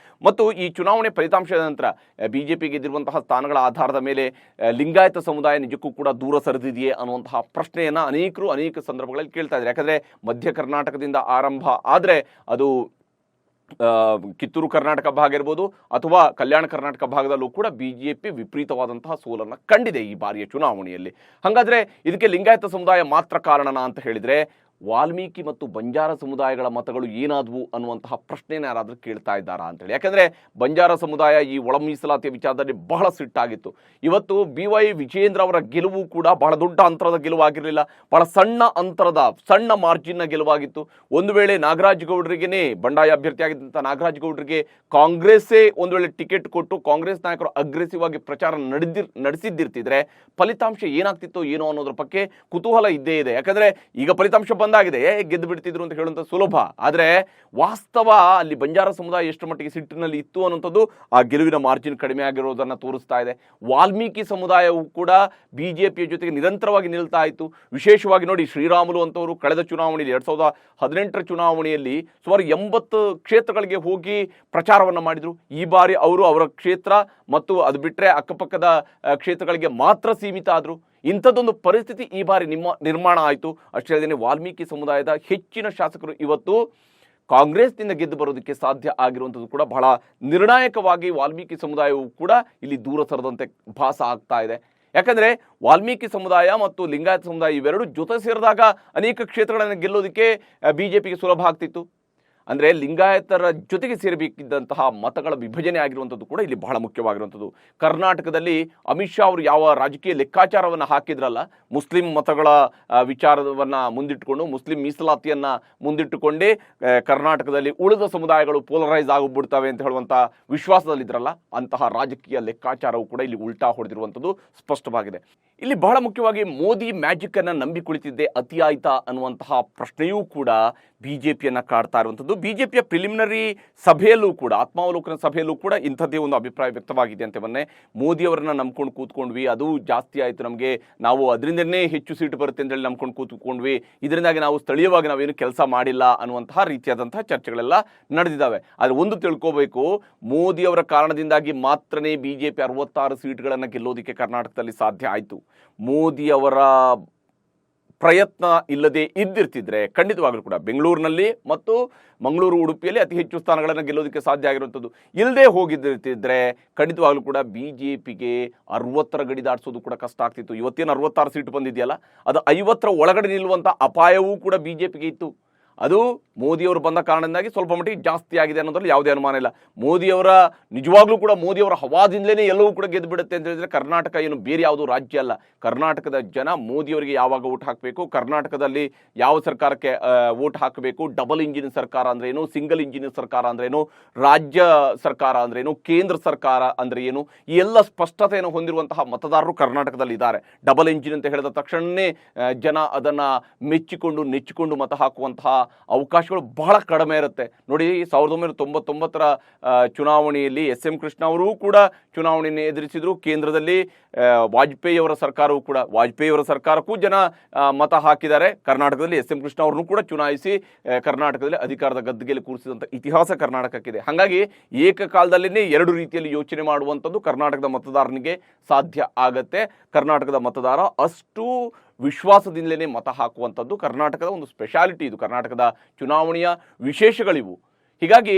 ಮತ್ತು ಈ ಚುನಾವಣೆ ಫಲಿತಾಂಶದ ನಂತರ ಬಿಜೆಪಿ ಗೆದ್ದಿರುವಂತಹ ಸ್ಥಾನಗಳ ಆಧಾರದ ಮೇಲೆ ಲಿಂಗಾಯತ ಸಮುದಾಯ ನಿಜಕ್ಕೂ ಕೂಡ ದೂರ ಸರಿದಿದೆಯೇ ಅನ್ನುವಂತಹ ಪ್ರಶ್ನೆಯನ್ನು ಅನೇಕ ಸಂದರ್ಭಗಳಲ್ಲಿ ಕೇಳ್ತಾ ಇದ್ದಾರೆ. ಯಾಕಂದರೆ ಮಧ್ಯ ಕರ್ನಾಟಕದಿಂದ ಆರಂಭ ಆದರೆ ಅದು ಕಿತ್ತೂರು ಕರ್ನಾಟಕ ಭಾಗ ಇರ್ಬೋದು ಅಥವಾ ಕಲ್ಯಾಣ ಕರ್ನಾಟಕ ಭಾಗದಲ್ಲೂ ಕೂಡ ಬಿಜೆಪಿ ವಿಪರೀತವಾದಂತಹ ಸೋಲನ್ನು ಕಂಡಿದೆ ಈ ಬಾರಿಯ ಚುನಾವಣೆಯಲ್ಲಿ. ಹಾಗಾದರೆ ಇದಕ್ಕೆ ಲಿಂಗಾಯತ ಸಮುದಾಯ ಮಾತ್ರ ಕಾರಣನಾ ಅಂತ ಹೇಳಿದರೆ, ವಾಲ್ಮೀಕಿ ಮತ್ತು ಬಂಜಾರ ಸಮುದಾಯಗಳ ಮತಗಳು ಏನಾದವು ಅನ್ನುವಂತಹ ಪ್ರಶ್ನೆನ ಯಾರಾದರೂ ಕೇಳ್ತಾ ಇದ್ದಾರಾ ಅಂತೇಳಿ. ಯಾಕಂದರೆ ಬಂಜಾರ ಸಮುದಾಯ ಈ ಒಳ ಮೀಸಲಾತಿಯ ವಿಚಾರದಲ್ಲಿ ಬಹಳ ಸಿಟ್ಟಾಗಿತ್ತು. ಇವತ್ತು BY ವಿಜಯೇಂದ್ರ ಅವರ ಗೆಲುವು ಕೂಡ ಬಹಳ ದೊಡ್ಡ ಅಂತರದ ಗೆಲುವಾಗಿರಲಿಲ್ಲ, ಬಹಳ ಸಣ್ಣ ಮಾರ್ಜಿನ್ನ ಗೆಲುವಾಗಿತ್ತು. ಒಂದು ವೇಳೆ ನಾಗರಾಜ್ ಗೌಡರಿಗೇನೆ ಬಂಡಾಯ ಅಭ್ಯರ್ಥಿಯಾಗಿದ್ದಂಥ ನಾಗರಾಜ್ ಗೌಡರಿಗೆ ಕಾಂಗ್ರೆಸ್ಸೇ ಒಂದು ವೇಳೆ ಟಿಕೆಟ್ ಕೊಟ್ಟು ಕಾಂಗ್ರೆಸ್ ನಾಯಕರು ಅಗ್ರೆಸಿವ್ ಆಗಿ ಪ್ರಚಾರ ನಡೆಸಿದ್ದಿರ್ತಿದ್ರೆ ಫಲಿತಾಂಶ ಏನಾಗ್ತಿತ್ತೋ ಏನೋ ಅನ್ನೋದ್ರ ಬಗ್ಗೆ ಕುತೂಹಲ ಇದ್ದೇ ಇದೆ. ಯಾಕಂದರೆ ಈಗ ಫಲಿತಾಂಶ ಬಂದಾಗಿದೆ, ಗೆದ್ದು ಬಿಡ್ತಿದ್ರು ಅಂತ ಹೇಳುವಂಥ ಸುಲಭ. ಆದರೆ ವಾಸ್ತವ ಅಲ್ಲಿ ಬಂಜಾರ ಸಮುದಾಯ ಎಷ್ಟು ಮಟ್ಟಿಗೆ ಸಿಟ್ಟಿನಲ್ಲಿ ಇತ್ತು ಅನ್ನುವಂಥದ್ದು ಆ ಗೆಲುವಿನ ಮಾರ್ಜಿನ್ ಕಡಿಮೆ ಆಗಿರೋದನ್ನು ತೋರಿಸ್ತಾ ಇದೆ. ವಾಲ್ಮೀಕಿ ಸಮುದಾಯವು ಕೂಡ ಬಿಜೆಪಿಯ ಜೊತೆಗೆ ನಿರಂತರವಾಗಿ ನಿಲ್ತಾ ಇತ್ತು. ವಿಶೇಷವಾಗಿ ನೋಡಿ, ಶ್ರೀರಾಮುಲು ಅಂತವರು ಕಳೆದ ಚುನಾವಣೆಯಲ್ಲಿ 2018 ಚುನಾವಣೆಯಲ್ಲಿ ಸುಮಾರು 80 ಕ್ಷೇತ್ರಗಳಿಗೆ ಹೋಗಿ ಪ್ರಚಾರವನ್ನು ಮಾಡಿದರು. ಈ ಬಾರಿ ಅವರು ಅವರ ಕ್ಷೇತ್ರ ಮತ್ತು ಅದು ಬಿಟ್ಟರೆ ಅಕ್ಕಪಕ್ಕದ ಕ್ಷೇತ್ರಗಳಿಗೆ ಮಾತ್ರ ಸೀಮಿತ ಆದರು. ಇಂಥದ್ದೊಂದು ಪರಿಸ್ಥಿತಿ ಈ ಬಾರಿ ನಿರ್ಮಾಣ ಆಯಿತು. ಅಷ್ಟೇ ಅಲ್ಲದೆ ವಾಲ್ಮೀಕಿ ಸಮುದಾಯದ ಹೆಚ್ಚಿನ ಶಾಸಕರು ಇವತ್ತು ಕಾಂಗ್ರೆಸ್ನಿಂದ ಗೆದ್ದು ಬರೋದಕ್ಕೆ ಸಾಧ್ಯ ಆಗಿರುವಂಥದ್ದು ಕೂಡ ಬಹಳ ನಿರ್ಣಾಯಕವಾಗಿ ವಾಲ್ಮೀಕಿ ಸಮುದಾಯವು ಕೂಡ ಇಲ್ಲಿ ದೂರ ಸರದಂತೆ ಭಾಸ ಆಗ್ತಾ ಇದೆ. ಯಾಕಂದರೆ ವಾಲ್ಮೀಕಿ ಸಮುದಾಯ ಮತ್ತು ಲಿಂಗಾಯತ ಸಮುದಾಯ ಇವೆರಡು ಜೊತೆ ಸೇರಿದಾಗ ಅನೇಕ ಕ್ಷೇತ್ರಗಳನ್ನು ಗೆಲ್ಲೋದಕ್ಕೆ ಬಿಜೆಪಿಗೆ ಸುಲಭ ಆಗ್ತಿತ್ತು. ಅಂದರೆ ಲಿಂಗಾಯತರ ಜೊತೆಗೆ ಸೇರಬೇಕಿದ್ದಂತಹ ಮತಗಳ ವಿಭಜನೆ ಆಗಿರುವಂಥದ್ದು ಕೂಡ ಇಲ್ಲಿ ಬಹಳ ಮುಖ್ಯವಾಗಿರುವಂಥದ್ದು. ಕರ್ನಾಟಕದಲ್ಲಿ ಅಮಿತ್ ಶಾ ಅವರು ಯಾವ ರಾಜಕೀಯ ಲೆಕ್ಕಾಚಾರವನ್ನು ಹಾಕಿದ್ರಲ್ಲ, ಮುಸ್ಲಿಂ ಮತಗಳ ವಿಚಾರವನ್ನು ಮುಂದಿಟ್ಟುಕೊಂಡು, ಮುಸ್ಲಿಂ ಮೀಸಲಾತಿಯನ್ನು ಮುಂದಿಟ್ಟುಕೊಂಡೇ ಕರ್ನಾಟಕದಲ್ಲಿ ಉಳಿದ ಸಮುದಾಯಗಳು ಪೋಲರೈಸ್ ಆಗಿಬಿಡ್ತವೆ ಅಂತ ಹೇಳುವಂಥ ವಿಶ್ವಾಸದಲ್ಲಿದ್ದರಲ್ಲ, ಅಂತಹ ರಾಜಕೀಯ ಲೆಕ್ಕಾಚಾರವು ಕೂಡ ಇಲ್ಲಿ ಉಲ್ಟಾ ಹೊಡೆದಿರುವಂಥದ್ದು ಸ್ಪಷ್ಟವಾಗಿದೆ. ಇಲ್ಲಿ ಬಹಳ ಮುಖ್ಯವಾಗಿ ಮೋದಿ ಮ್ಯಾಜಿಕ್ ಅನ್ನು ನಂಬಿ ಕುಳಿತಿದ್ದೆ ಅತಿ ಆಯ್ತಾ ಅನ್ನುವಂತಹ ಪ್ರಶ್ನೆಯೂ ಕೂಡ ಬಿಜೆಪಿಯನ್ನು ಕಾಡ್ತಾ ಇರುವಂಥದ್ದು. ಬಿಜೆಪಿಯ ಪ್ರಿಲಿಮಿನರಿ ಸಭೆಯಲ್ಲೂ ಕೂಡ, ಆತ್ಮಾವಲೋಕನ ಸಭೆಯಲ್ಲೂ ಕೂಡ ಇಂಥದ್ದೇ ಒಂದು ಅಭಿಪ್ರಾಯ ವ್ಯಕ್ತವಾಗಿದೆ ಅಂತ. ಮೊನ್ನೆ ಮೋದಿ ಅವರನ್ನ ನಂಬ್ಕೊಂಡು ಕೂತ್ಕೊಂಡ್ವಿ, ಅದು ಜಾಸ್ತಿ ಆಯಿತು ನಮಗೆ, ನಾವು ಅದರಿಂದನೇ ಹೆಚ್ಚು ಸೀಟು ಬರುತ್ತೆ ಅಂತೇಳಿ ನಂಬ್ಕೊಂಡು ಕೂತ್ಕೊಂಡ್ವಿ, ಇದರಿಂದಾಗಿ ನಾವು ಸ್ಥಳೀಯವಾಗಿ ನಾವೇನು ಕೆಲಸ ಮಾಡಿಲ್ಲ ಅನ್ನುವಂತಹ ರೀತಿಯಾದಂತಹ ಚರ್ಚೆಗಳೆಲ್ಲ ನಡೆದಿದ್ದಾವೆ. ಆದರೆ ಒಂದು ತಿಳ್ಕೋಬೇಕು, ಮೋದಿ ಅವರ ಕಾರಣದಿಂದಾಗಿ ಮಾತ್ರನೇ ಬಿಜೆಪಿ 66 ಸೀಟ್ಗಳನ್ನು ಗೆಲ್ಲೋದಕ್ಕೆ ಕರ್ನಾಟಕದಲ್ಲಿ ಸಾಧ್ಯ ಆಯಿತು. ಮೋದಿ ಅವರ ಪ್ರಯತ್ನ ಇಲ್ಲದೆ ಇದ್ದಿರ್ತಿದ್ರೆ ಖಂಡಿತವಾಗ್ಲೂ ಕೂಡ ಬೆಂಗಳೂರಿನಲ್ಲಿ ಮತ್ತು ಮಂಗಳೂರು, ಉಡುಪಿಯಲ್ಲಿ ಅತಿ ಹೆಚ್ಚು ಸ್ಥಾನಗಳನ್ನು ಗೆಲ್ಲೋದಕ್ಕೆ ಸಾಧ್ಯ ಆಗಿರುವಂಥದ್ದು. ಇಲ್ಲದೆ ಹೋಗಿದ್ದಿರ್ತಿದ್ರೆ ಖಂಡಿತವಾಗ್ಲೂ ಕೂಡ ಬಿಜೆಪಿಗೆ 60ರ ಗಡಿ ದಾಟಿಸೋದು ಕೂಡ ಕಷ್ಟ ಆಗ್ತಿತ್ತು. ಇವತ್ತೇನು 66 ಸೀಟು ಬಂದಿದೆಯಲ್ಲ, ಅದು 50ರ ಒಳಗಡೆ ನಿಲ್ಲುವಂಥ ಅಪಾಯವೂ ಕೂಡ ಬಿಜೆಪಿಗೆ ಇತ್ತು. ಅದು ಮೋದಿಯವರು ಬಂದ ಕಾರಣದಿಂದಾಗಿ ಸ್ವಲ್ಪ ಮಟ್ಟಿಗೆ ಜಾಸ್ತಿ ಆಗಿದೆ ಅನ್ನೋದ್ರಲ್ಲಿ ಯಾವುದೇ ಅನುಮಾನ ಇಲ್ಲ. ಮೋದಿಯವರ ನಿಜವಾಗ್ಲೂ ಕೂಡ ಮೋದಿಯವರ ಹವಾದಿಂದಲೇ ಎಲ್ಲವೂ ಕೂಡ ಗೆದ್ದು ಬಿಡುತ್ತೆ ಅಂತ ಹೇಳಿದ್ರೆ ಕರ್ನಾಟಕ ಏನು ಬೇರೆ ಯಾವುದೂ ರಾಜ್ಯ ಅಲ್ಲ. ಕರ್ನಾಟಕದ ಜನ ಮೋದಿಯವರಿಗೆ ಯಾವಾಗ ವೋಟ್ ಹಾಕಬೇಕು, ಕರ್ನಾಟಕದಲ್ಲಿ ಯಾವ ಸರ್ಕಾರಕ್ಕೆ ವೋಟ್ ಹಾಕಬೇಕು, ಡಬಲ್ ಇಂಜಿನ್ ಸರ್ಕಾರ ಅಂದ್ರೇನು, ಸಿಂಗಲ್ ಇಂಜಿನ್ ಸರ್ಕಾರ ಅಂದ್ರೇನು, ರಾಜ್ಯ ಸರ್ಕಾರ ಅಂದ್ರೇನು, ಕೇಂದ್ರ ಸರ್ಕಾರ ಅಂದ್ರೆ ಏನು, ಈ ಎಲ್ಲ ಸ್ಪಷ್ಟತೆಯನ್ನು ಹೊಂದಿರುವಂತಹ ಮತದಾರರು ಕರ್ನಾಟಕದಲ್ಲಿ ಇದ್ದಾರೆ. ಡಬಲ್ ಇಂಜಿನ್ ಅಂತ ಹೇಳಿದ ತಕ್ಷಣವೇ ಜನ ಅದನ್ನು ಮೆಚ್ಚಿಕೊಂಡು ನೆಚ್ಚಿಕೊಂಡು ಮತ ಹಾಕುವಂತಹ ಅವಕಾಶಗಳು ಬಹಳ ಕಡಿಮೆ ಇರುತ್ತೆ. ನೋಡಿ, 1999ರ ಚುನಾವಣೆಯಲ್ಲಿ ಎಸ್.ಎಂ. ಕೃಷ್ಣ ಅವರೂ ಕೂಡ ಚುನಾವಣೆಯನ್ನು ಎದುರಿಸಿದ್ರು. ಕೇಂದ್ರದಲ್ಲಿ ವಾಜಪೇಯಿಯವರ ಸರ್ಕಾರಕ್ಕೂ ಜನ ಮತ ಹಾಕಿದ್ದಾರೆ. ಕರ್ನಾಟಕದಲ್ಲಿ ಎಸ್.ಎಂ. ಕೃಷ್ಣ ಅವ್ರನ್ನೂ ಕೂಡ ಚುನಾಯಿಸಿ ಕರ್ನಾಟಕದಲ್ಲಿ ಅಧಿಕಾರದ ಗದ್ದುಗೆಯಲ್ಲಿ ಕೂರಿಸಿದಂಥ ಇತಿಹಾಸ ಕರ್ನಾಟಕಕ್ಕಿದೆ. ಹಾಗಾಗಿ ಏಕಕಾಲದಲ್ಲೇ ಎರಡು ರೀತಿಯಲ್ಲಿ ಯೋಚನೆ ಮಾಡುವಂಥದ್ದು ಕರ್ನಾಟಕದ ಮತದಾರನಿಗೆ ಸಾಧ್ಯ ಆಗತ್ತೆ. ಕರ್ನಾಟಕದ ಮತದಾರ ಅಷ್ಟು ವಿಶ್ವಾಸದಿಂದಲೇ ಮತ ಹಾಕುವಂಥದ್ದು ಕರ್ನಾಟಕದ ಒಂದು ಸ್ಪೆಷಾಲಿಟಿ. ಇದು ಕರ್ನಾಟಕದ ಚುನಾವಣೆಯ ವಿಶೇಷಗಳಿವು. ಹೀಗಾಗಿ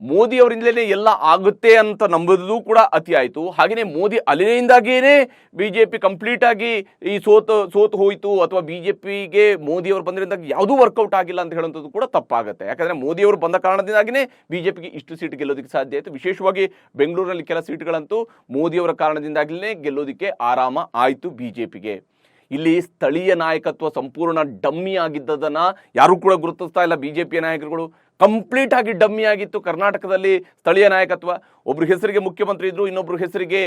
ಮೋದಿ ಅವರಿಂದಲೇ ಎಲ್ಲ ಆಗುತ್ತೆ ಅಂತ ನಂಬೋದು ಕೂಡ ಅತಿ ಆಯಿತು. ಹಾಗೆಯೇ ಮೋದಿ ಅಲೆಯಿಂದಾಗಿಯೇ ಬಿಜೆಪಿ ಕಂಪ್ಲೀಟ್ ಆಗಿ ಈ ಸೋತು ಹೋಯಿತು, ಅಥವಾ ಬಿಜೆಪಿಗೆ ಮೋದಿಯವರು ಬಂದ್ರಿಂದಾಗಿ ಯಾವುದೂ ವರ್ಕೌಟ್ ಆಗಿಲ್ಲ ಅಂತ ಹೇಳುವಂಥದ್ದು ಕೂಡ ತಪ್ಪಾಗುತ್ತೆ. ಯಾಕಂದರೆ ಮೋದಿಯವರು ಬಂದ ಕಾರಣದಿಂದಾಗಿಯೇ ಬಿಜೆಪಿಗೆ ಇಷ್ಟು ಸೀಟ್ ಗೆಲ್ಲೋದಕ್ಕೆ ಸಾಧ್ಯ ಆಯಿತು. ವಿಶೇಷವಾಗಿ ಬೆಂಗಳೂರಿನಲ್ಲಿ ಕೆಲ ಸೀಟ್ಗಳಂತೂ ಮೋದಿಯವರ ಕಾರಣದಿಂದಾಗಿಯೇ ಗೆಲ್ಲೋದಕ್ಕೆ ಆರಾಮ ಆಯಿತು ಬಿಜೆಪಿಗೆ. ಇಲ್ಲಿ ಸ್ಥಳೀಯ ನಾಯಕತ್ವ ಸಂಪೂರ್ಣ ಡಮ್ಮಿ ಆಗಿದ್ದದನ್ನು ಯಾರೂ ಕೂಡ ಗುರುತಿಸ್ತಾ ಇಲ್ಲ. ಬಿಜೆಪಿಯ ನಾಯಕರುಗಳು ಕಂಪ್ಲೀಟ್ ಆಗಿ ಡಮ್ಮಿ ಆಗಿತ್ತು ಕರ್ನಾಟಕದಲ್ಲಿ ಸ್ಥಳೀಯ ನಾಯಕತ್ವ. ಒಬ್ಬರು ಹೆಸರಿಗೆ ಮುಖ್ಯಮಂತ್ರಿ ಇದ್ರು, ಇನ್ನೊಬ್ಬರು ಹೆಸರಿಗೆ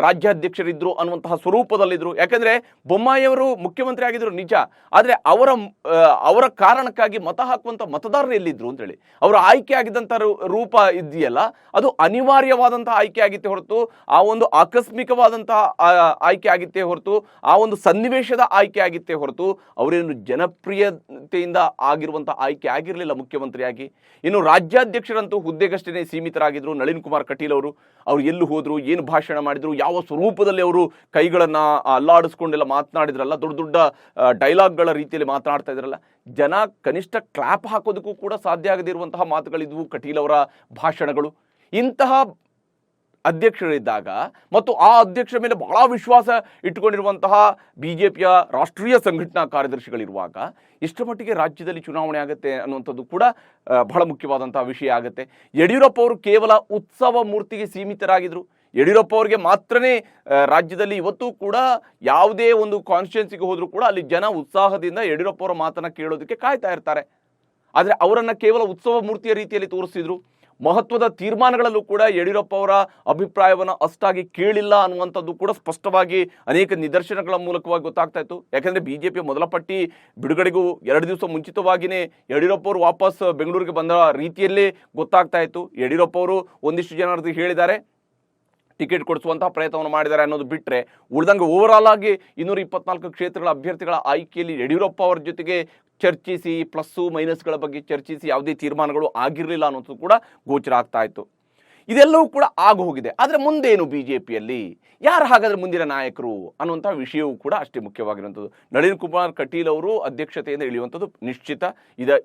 ರಾಜ್ಯಾಧ್ಯಕ್ಷರಿದ್ರು ಅನ್ನುವಂತಹ ಸ್ವರೂಪದಲ್ಲಿದ್ದರು. ಯಾಕಂದರೆ ಬೊಮ್ಮಾಯಿಯವರು ಮುಖ್ಯಮಂತ್ರಿ ಆಗಿದ್ರು ನಿಜ, ಆದರೆ ಅವರ ಕಾರಣಕ್ಕಾಗಿ ಮತ ಹಾಕುವಂಥ ಮತದಾರರು ಎಲ್ಲಿದ್ರು ಅಂತೇಳಿ ಅವರು ಆಯ್ಕೆ ಆಗಿದ್ದಂಥ ರೂಪ ಇದೆಯಲ್ಲ, ಅದು ಅನಿವಾರ್ಯವಾದಂಥ ಆಯ್ಕೆ ಆಗಿತ್ತೇ ಹೊರತು, ಆ ಒಂದು ಆಕಸ್ಮಿಕವಾದಂತಹ ಆಯ್ಕೆ ಆಗಿತ್ತೇ ಹೊರತು, ಆ ಒಂದು ಸನ್ನಿವೇಶದ ಆಯ್ಕೆ ಆಗಿತ್ತೇ ಹೊರತು ಅವರೇನು ಜನಪ್ರಿಯತೆಯಿಂದ ಆಗಿರುವಂಥ ಆಯ್ಕೆ ಆಗಿರಲಿಲ್ಲ ಮುಖ್ಯಮಂತ್ರಿಯಾಗಿ. ಇನ್ನು ರಾಜ್ಯಾಧ್ಯಕ್ಷರಂತೂ ಹುದ್ದೆಗಷ್ಟೇ ಸೀಮಿತರಾಗಿದ್ದರು. ನಳಿನ್ ಕುಮಾರ್ ಕಟೀಲ್ ಅವರು ಎಲ್ಲೂ ಹೋದ್ರು, ಏನು ಭಾಷಣ ಮಾಡಿದ್ರು, ಯಾವ ಸ್ವರೂಪದಲ್ಲಿ ಅವರು ಕೈಗಳನ್ನು ಅಲ್ಲಾಡಿಸ್ಕೊಂಡೆಲ್ಲ ಮಾತನಾಡಿದ್ರಲ್ಲ, ದೊಡ್ಡ ದೊಡ್ಡ ಡೈಲಾಗ್ಗಳ ರೀತಿಯಲ್ಲಿ ಮಾತನಾಡ್ತಾ ಇದ್ರಲ್ಲ, ಜನ ಕನಿಷ್ಠ ಕ್ಲಾಪ್ ಹಾಕೋದಕ್ಕೂ ಕೂಡ ಸಾಧ್ಯ ಆಗದಿರುವಂತಹ ಮಾತುಗಳಿದ್ವು ಕಟೀಲ್ ಅವರ ಭಾಷಣಗಳು. ಇಂತಹ ಅಧ್ಯಕ್ಷರಿದ್ದಾಗ ಮತ್ತು ಆ ಅಧ್ಯಕ್ಷರ ಮೇಲೆ ಬಹಳ ವಿಶ್ವಾಸ ಇಟ್ಟುಕೊಂಡಿರುವಂತಹ ಬಿಜೆಪಿಯ ರಾಷ್ಟ್ರೀಯ ಸಂಘಟನಾ ಕಾರ್ಯದರ್ಶಿಗಳಿರುವಾಗ ಎಷ್ಟರ ಮಟ್ಟಿಗೆ ರಾಜ್ಯದಲ್ಲಿ ಚುನಾವಣೆ ಆಗುತ್ತೆ ಅನ್ನುವಂಥದ್ದು ಕೂಡ ಬಹಳ ಮುಖ್ಯವಾದಂತಹ ವಿಷಯ ಆಗುತ್ತೆ. ಯಡಿಯೂರಪ್ಪ ಅವರು ಕೇವಲ ಉತ್ಸವ ಮೂರ್ತಿಗೆ ಸೀಮಿತರಾಗಿದ್ದರು. ಯಡಿಯೂರಪ್ಪ ಅವರಿಗೆ ಮಾತ್ರನೇ ರಾಜ್ಯದಲ್ಲಿ ಇವತ್ತು ಕೂಡ ಯಾವುದೇ ಒಂದು ಕಾನ್ಸ್ಟಿಟ್ಯೂನ್ಸಿಗೆ ಹೋದರೂ ಕೂಡ ಅಲ್ಲಿ ಜನ ಉತ್ಸಾಹದಿಂದ ಯಡಿಯೂರಪ್ಪ ಅವರ ಮಾತನ್ನು ಕೇಳೋದಕ್ಕೆ ಕಾಯ್ತಾ ಇರ್ತಾರೆ. ಆದರೆ ಅವರನ್ನು ಕೇವಲ ಉತ್ಸವ ಮೂರ್ತಿಯ ರೀತಿಯಲ್ಲಿ ತೋರಿಸಿದ್ರು. ಮಹತ್ವದ ತೀರ್ಮಾನಗಳಲ್ಲೂ ಕೂಡ ಯಡಿಯೂರಪ್ಪ ಅವರ ಅಭಿಪ್ರಾಯವನ್ನು ಅಷ್ಟಾಗಿ ಕೇಳಿಲ್ಲ ಅನ್ನುವಂಥದ್ದು ಕೂಡ ಸ್ಪಷ್ಟವಾಗಿ ಅನೇಕ ನಿದರ್ಶನಗಳ ಮೂಲಕವಾಗಿ ಗೊತ್ತಾಗ್ತಾ ಇತ್ತು. ಯಾಕಂದರೆ ಬಿಜೆಪಿಯ ಮೊದಲ ಪಟ್ಟಿ ಬಿಡುಗಡೆಗೂ 2 ದಿವಸ ಮುಂಚಿತವಾಗಿಯೇ ಯಡಿಯೂರಪ್ಪ ಅವರು ವಾಪಸ್ ಬೆಂಗಳೂರಿಗೆ ಬಂದ ರೀತಿಯಲ್ಲೇ ಗೊತ್ತಾಗ್ತಾ ಇತ್ತು. ಯಡಿಯೂರಪ್ಪ ಅವರು ಒಂದಿಷ್ಟು ಜನರದ್ದು ಹೇಳಿದ್ದಾರೆ, ಟಿಕೆಟ್ ಕೊಡಿಸುವಂತಹ ಪ್ರಯತ್ನವನ್ನು ಮಾಡಿದ್ದಾರೆ ಅನ್ನೋದು ಬಿಟ್ಟರೆ ಉಳಿದಂಗೆ ಓವರಾಲ್ ಆಗಿ 224 ಕ್ಷೇತ್ರಗಳ ಅಭ್ಯರ್ಥಿಗಳ ಆಯ್ಕೆಯಲ್ಲಿ ಯಡಿಯೂರಪ್ಪ ಅವರ ಜೊತೆಗೆ ಚರ್ಚಿಸಿ ಪ್ಲಸ್ಸು ಮೈನಸ್ಗಳ ಬಗ್ಗೆ ಚರ್ಚಿಸಿ ಯಾವುದೇ ತೀರ್ಮಾನಗಳು ಆಗಿರಲಿಲ್ಲ ಅನ್ನೋದು ಕೂಡ ಗೋಚರ ಆಗ್ತಾ ಇತ್ತು. ಇದೆಲ್ಲವೂ ಕೂಡ ಹೋಗಿದೆ. ಆದರೆ ಮುಂದೇನು ಬಿಜೆಪಿಯಲ್ಲಿ ಯಾರು ಹಾಗಾದರೆ ಮುಂದಿನ ನಾಯಕರು ಅನ್ನುವಂಥ ವಿಷಯವೂ ಕೂಡ ಅಷ್ಟೇ ಮುಖ್ಯವಾಗಿರುವಂಥದ್ದು. ನಳಿನ್ ಕುಮಾರ್ ಕಟೀಲ್ ಅವರು ಅಧ್ಯಕ್ಷತೆಯಿಂದ ಇಳಿಯುವಂಥದ್ದು ನಿಶ್ಚಿತ.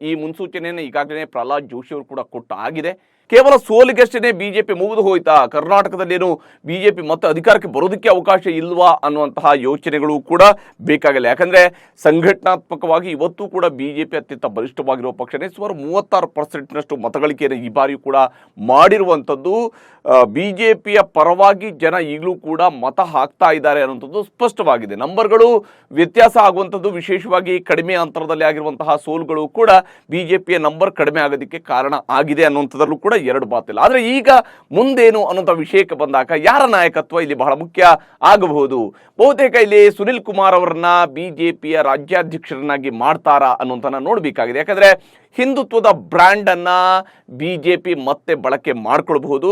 ಈ ಮುನ್ಸೂಚನೆಯನ್ನು ಈಗಾಗಲೇ ಪ್ರಹ್ಲಾದ್ ಜೋಶಿ ಅವರು ಕೂಡ ಕೊಟ್ಟು ಆಗಿದೆ. ಕೇವಲ ಸೋಲಿಗಷ್ಟೇ ಬಿಜೆಪಿ ಮುಗಿದು ಹೋಯ್ತಾ, ಕರ್ನಾಟಕದಲ್ಲೇನು ಬಿಜೆಪಿ ಮತ್ತೆ ಅಧಿಕಾರಕ್ಕೆ ಬರೋದಕ್ಕೆ ಅವಕಾಶ ಇಲ್ವಾ ಅನ್ನುವಂತಹ ಯೋಚನೆಗಳು ಕೂಡ ಬೇಕಾಗಿಲ್ಲ. ಯಾಕಂದ್ರೆ ಸಂಘಟನಾತ್ಮಕವಾಗಿ ಇವತ್ತು ಕೂಡ ಬಿಜೆಪಿ ಅತ್ಯಂತ ಬಲಿಷ್ಠವಾಗಿರುವ ಪಕ್ಷನೇ. ಸುಮಾರು 36% ಮತಗಳಿಕೆಯನ್ನು ಈ ಬಾರಿಯೂ ಕೂಡ ಮಾಡಿರುವಂಥದ್ದು. ಬಿಜೆಪಿಯ ಪರವಾಗಿ ಜನ ಈಗಲೂ ಕೂಡ ಮತ ಹಾಕ್ತಾ ಇದ್ದಾರೆ ಅನ್ನುವಂಥದ್ದು ಸ್ಪಷ್ಟವಾಗಿದೆ. ನಂಬರ್ಗಳು ವ್ಯತ್ಯಾಸ ಆಗುವಂಥದ್ದು, ವಿಶೇಷವಾಗಿ ಕಡಿಮೆ ಅಂತರದಲ್ಲಿ ಆಗಿರುವಂತಹ ಸೋಲುಗಳು ಕೂಡ ಬಿಜೆಪಿಯ ನಂಬರ್ ಕಡಿಮೆ ಆಗೋದಕ್ಕೆ ಕಾರಣ ಆಗಿದೆ ಅನ್ನುವಂಥದ್ರಲ್ಲೂ ಕೂಡ ಎರಡು ಮಾತಿಲ್ಲ. ಆದರೆ ಈಗ ಮುಂದೇನು ಅನ್ನುವಂಥ ವಿಷಯಕ್ಕೆ ಬಂದಾಗ ಯಾರ ನಾಯಕತ್ವ ಇಲ್ಲಿ ಬಹಳ ಮುಖ್ಯ ಆಗಬಹುದು. ಬಹುತೇಕ ಇಲ್ಲಿ ಸುನಿಲ್ ಕುಮಾರ್ ಅವರನ್ನ ಬಿಜೆಪಿಯ ರಾಜ್ಯಾಧ್ಯಕ್ಷರನ್ನಾಗಿ ಮಾಡ್ತಾರಾ ಅನ್ನುವಂಥನ್ನ ನೋಡಬೇಕಾಗಿದೆ. ಯಾಕಂದ್ರೆ ಹಿಂದುತ್ವದ ಬ್ರ್ಯಾಂಡ್ ಅನ್ನ ಬಿಜೆಪಿ ಮತ್ತೆ ಬಳಕೆ ಮಾಡ್ಕೊಳ್ಬಹುದು.